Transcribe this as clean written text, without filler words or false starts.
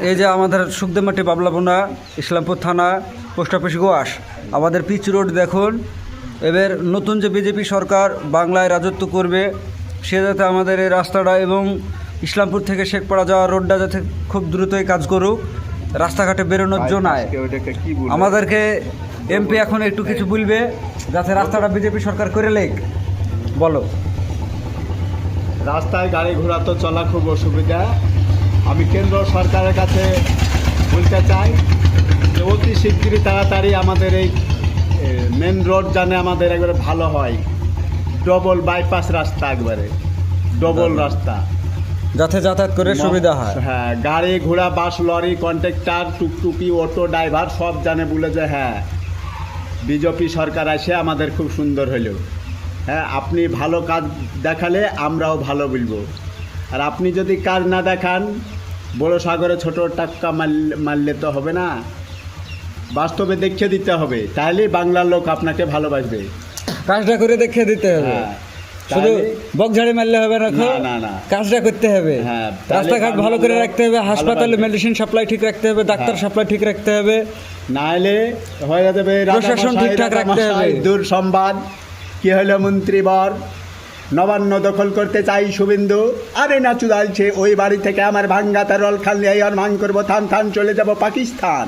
এই যে আমাদের সুখদেবমাটি বাবলাবোনা ইসলামপুর থানা পোস্ট অফিস গোয়াস আমাদের পিচ রোড দেখুন। এবার নতুন যে বিজেপি সরকার বাংলায় রাজত্ব করবে সে যাতে আমাদের এই রাস্তাটা এবং ইসলামপুর থেকে শেখপাড়া যাওয়ার রোডটা যাতে খুব দ্রুতই কাজ করুক, রাস্তাঘাটে বেরোনোর জন্য আমাদেরকে এমপি এখন একটু কিছু বলবে যাতে রাস্তাটা বিজেপি সরকার করে লেক। বলো। রাস্তায় গাড়ি ঘোড়া তো চলা খুব অসুবিধা। আমি কেন্দ্র সরকারের কাছে বলতে চাই যে অতি শিগগিরই তাড়াতাড়ি আমাদের এই মেন রোড জানে আমাদের একবারে ভালো হয়, ডবল বাইপাস রাস্তা, একবারে ডবল রাস্তা, যাতে যাতায়াত করে সুবিধা হয়। হ্যাঁ, গাড়ি ঘোড়া বাস লরি কন্ট্রাক্টর টুকটুকি অটো ড্রাইভার সব জানে বলে যে হ্যাঁ বিজেপি সরকার আসে আমাদের খুব সুন্দর হলো। হ্যাঁ, আপনি ভালো কাজ দেখালে আমরাও ভালো বলবো, আর আপনি যদি কাজ না দেখান বড় সাগরে ছোট টাক্কা মারলে তো হবে না, বাস্তবে দেখিয়ে দিতে হবে, তাহলেই বাংলার লোক আপনাকে ভালোবাসবে। কাজটা করে দেখিয়ে দিতে হবে, শুধু বকঝাড়ি মারলে হবে না, না কাজটা করতে হবে। হ্যাঁ, রাস্তাঘাট ভালো করে রাখতে হবে, হাসপাতালে মেডিসিন সাপ্লাই ঠিক রাখতে হবে, ডাক্তার সাপ্লাই ঠিক রাখতে হবে, নাহলে হয়ে যাবে প্রশাসন ঠিকঠাক রাখতে হবে। দূর সংবাদ কি হলো, মন্ত্রীবর নবান্ন দখল করতে চাই শুভেন্দু, আরে না চুদালছে ওই বাড়ি থেকে আমার ভাঙ্গা তারল খালি আর ভাঙ করবো, থান থান চলে যাব পাকিস্তান।